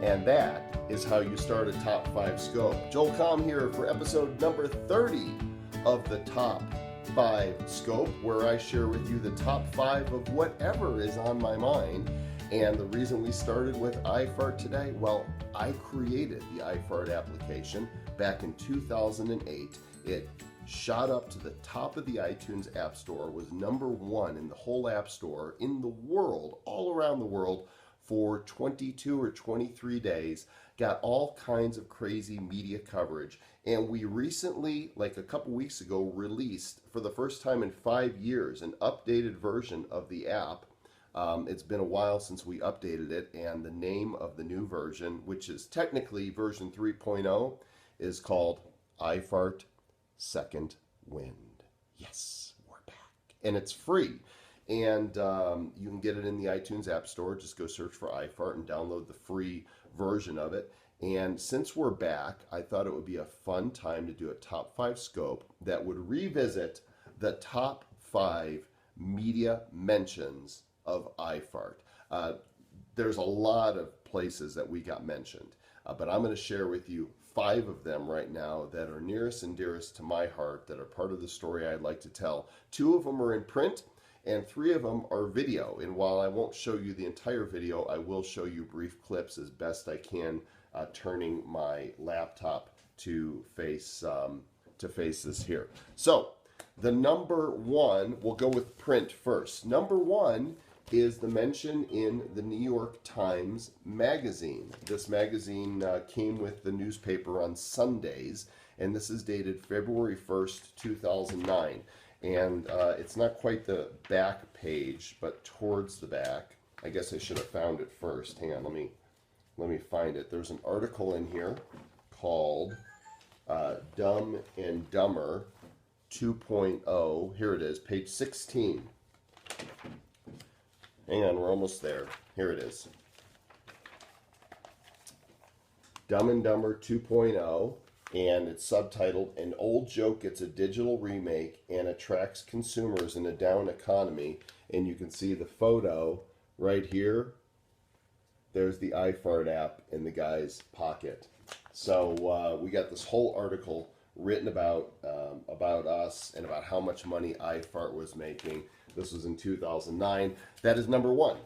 And that is how you start a Top 5 Scope. Joel Comm here for episode number 30 of the Top 5 Scope, where I share with you the top 5 of whatever is on my mind. And the reason we started with iFart today, well, I created the iFart application back in 2008. It shot up to the top of the iTunes App Store, was number 1 in the whole App Store in the world, all around the world, for 22 or 23 days, got all kinds of crazy media coverage. And we recently, like a couple weeks ago, released for the first time in 5 years an updated version of the app. It's been a while since we updated it, and the name of the new version, which is technically version 3.0, is called iFart Second Wind. Yes, we're back. And it's free. And you can get it in the iTunes App Store. Just go search for iFart and download the free version of it. And since we're back, I thought it would be a fun time to do a top 5 scope that would revisit the top 5 media mentions of iFart. There's a lot of places that we got mentioned, but I'm going to share with you 5 of them right now that are nearest and dearest to my heart, that are part of the story I'd like to tell. 2 of them are in print, and 3 of them are video. And while I won't show you the entire video, I will show you brief clips as best I can, turning my laptop to face this here. So the number 1, we'll go with print first. Number 1 is the mention in the New York Times Magazine. This magazine came with the newspaper on Sundays, and this is dated February 1st, 2009. And it's not quite the back page, but towards the back. I guess I should have found it first. Hang on, let me find it. There's an article in here called Dumb and Dumber 2.0. Here it is, page 16. Hang on, we're almost there. Here it is. Dumb and Dumber 2.0. And it's subtitled, "An Old Joke Gets a Digital Remake and Attracts Consumers in a Down Economy." And you can see the photo right here. There's the iFart app in the guy's pocket. So we got this whole article written about us and about how much money iFart was making. This was in 2009. That is number 1.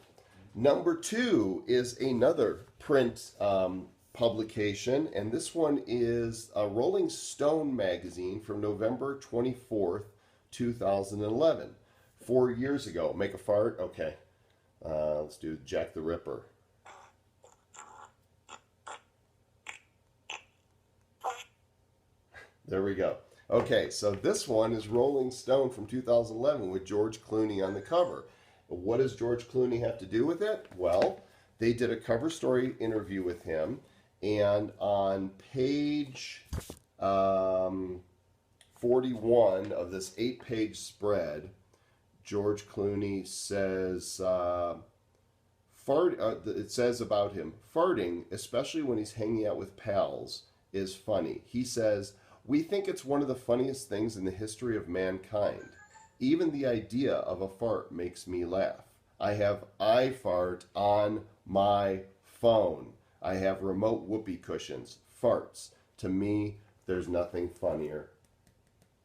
Number 2 is another print publication, and this one is a Rolling Stone magazine from November 24th, 2011. 4 years ago. Make a fart? Okay. Let's do Jack the Ripper. There we go. Okay, so this one is Rolling Stone from 2011 with George Clooney on the cover. What does George Clooney have to do with it? Well, they did a cover story interview with him. And on page 41 of this 8-page spread, George Clooney says, it says about him, "Farting, especially when he's hanging out with pals, is funny." He says, "We think it's one of the funniest things in the history of mankind. Even the idea of a fart makes me laugh. I have iFart on my phone. I have remote whoopee cushions. Farts. To me, there's nothing funnier."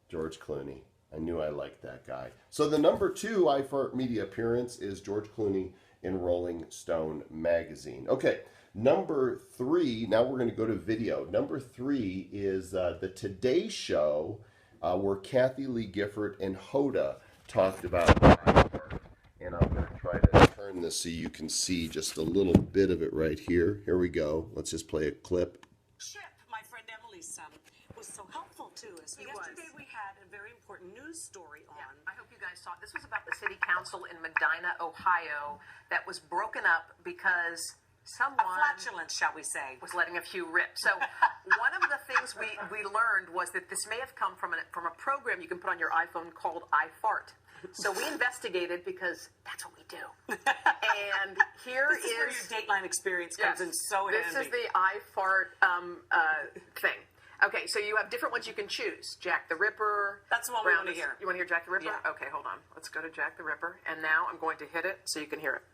George Clooney. I knew I liked that guy. So the number 2 iFart media appearance is George Clooney in Rolling Stone magazine. Okay, number 3, now we're going to go to video. Number 3 is the Today Show, where Kathy Lee Gifford and Hoda talked about iFart. And I'm going to try to turn this so you can see just a little bit of it right here. Here we go. Let's just play a clip. Chip, my friend Emily's son, was so helpful to us. Yesterday we had a very important news story on. Yeah, I hope you guys saw it. This was about the city council in Medina, Ohio, that was broken up because someone... A flatulence, shall we say. ...was letting a few rip. So one of the things we learned was that this may have come from a program you can put on your iPhone called iFart. So we investigated because that's what we do. And here this is where your Dateline experience comes in so handy. This is the iFart thing. Okay, so you have different ones you can choose. Jack the Ripper. That's the one we want to hear. You want to hear Jack the Ripper? Yeah. Okay, hold on. Let's go to Jack the Ripper. And now I'm going to hit it so you can hear it.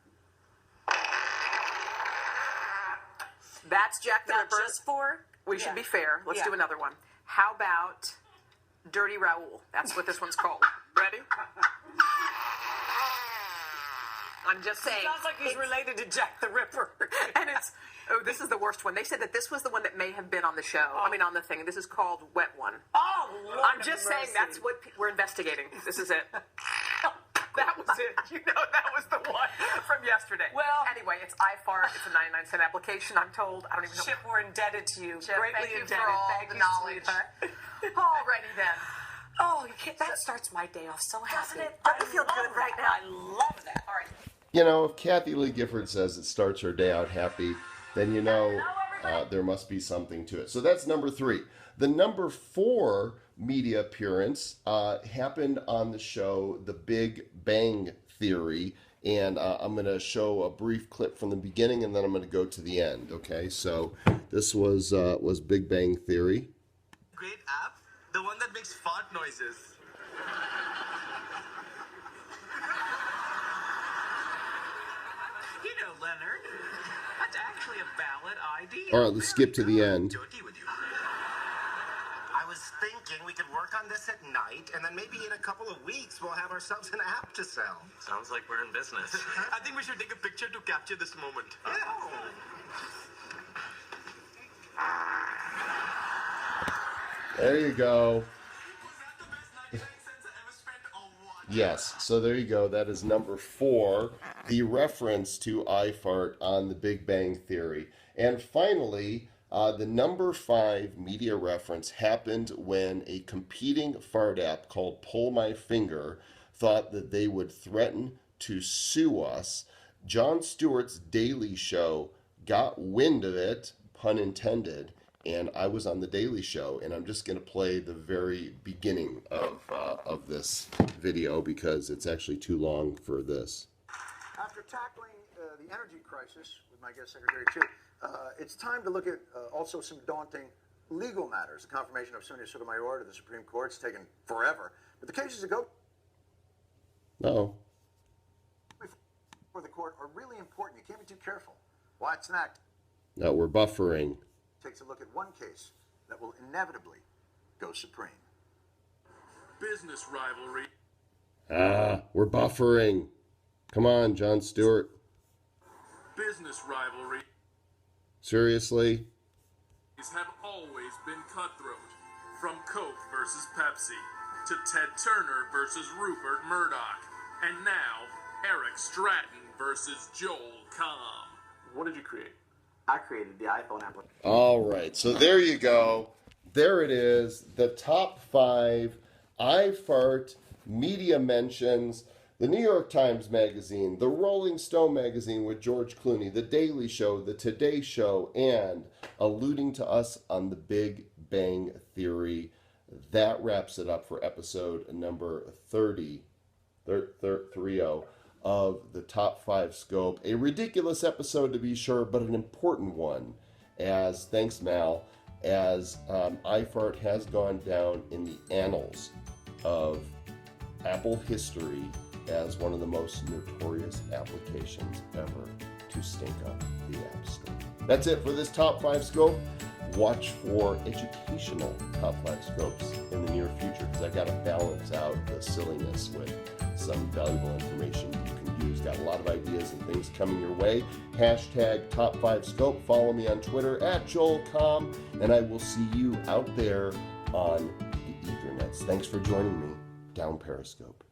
That's Jack the Not Ripper. just for. We should be fair. Let's Yeah. do another one. How about Dirty Raoul? That's what this one's called. Ready? I'm just saying. Sounds like he's related to Jack the Ripper. And this is the worst one. They said that this was the one that may have been on the show. On the thing. This is called Wet One. Oh, Lord I'm just saying mercy. that's what we're investigating. This is it. That was it. That was the one from yesterday. Well- anyway, it's iFart. It's a 99-cent application, I'm told. I don't even know. Chip, we're indebted to you. Chip, Greatly thank you indebted. for all Thank the you, knowledge. sweetheart. Alrighty then. Oh, that starts my day off so happy. Doesn't it? Don't you feel I good love right that. now? I love that. All right. You know, if Kathy Lee Gifford says it starts her day out happy, then there must be something to it. So that's number 3. The number 4 media appearance happened on the show The Big Bang Theory, and I'm going to show a brief clip from the beginning, and then I'm going to go to the end. Okay, so this was Big Bang Theory. Great app, the one that makes fart noises. You know, Leonard, that's actually a valid idea. All right, let's skip to the end. Dirty with you. I was thinking we could work on this at night, and then maybe in a couple of weeks we'll have ourselves an app to sell. Sounds like we're in business. I think we should take a picture to capture this moment. Yeah. There you go. Yes, so there you go. That is number 4, the reference to iFart on The Big Bang Theory. And finally, the number 5 media reference happened when a competing fart app called Pull My Finger thought that they would threaten to sue us. Jon Stewart's Daily Show got wind of it, pun intended, and I was on The Daily Show, and I'm just going to play the very beginning of this video because it's actually too long for this. After tackling the energy crisis with my guest secretary too, it's time to look at also some daunting legal matters. The confirmation of Sonia Sotomayor to the Supreme Court's taken forever, but the cases that go No. before the court are really important. You can't be too careful. What's next? No, we're buffering. Takes a look at one case that will inevitably go supreme. Business rivalry. We're buffering. Come on, Jon Stewart. Business rivalry Seriously? have always been cutthroat. From Coke versus Pepsi to Ted Turner versus Rupert Murdoch, and now Eric Stratton versus Joel Comm. What did you create? I created the iPhone application. All right, so there you go. There it is. The top 5 iFart media mentions. The New York Times Magazine, the Rolling Stone Magazine with George Clooney, The Daily Show, The Today Show, and alluding to us on The Big Bang Theory. That wraps it up for episode number 30 of the Top 5 Scope. A ridiculous episode to be sure, but an important one. As, thanks Mal, as iFart has gone down in the annals of Apple history as one of the most notorious applications ever to stink up the App Store. That's it for this Top 5 Scope. Watch for educational Top 5 Scopes in the near future because I got to balance out the silliness with some valuable information you can use. Got a lot of ideas and things coming your way. Hashtag Top 5 Scope. Follow me on Twitter at JoelComm, and I will see you out there on the Ethernets. Thanks for joining me down Periscope.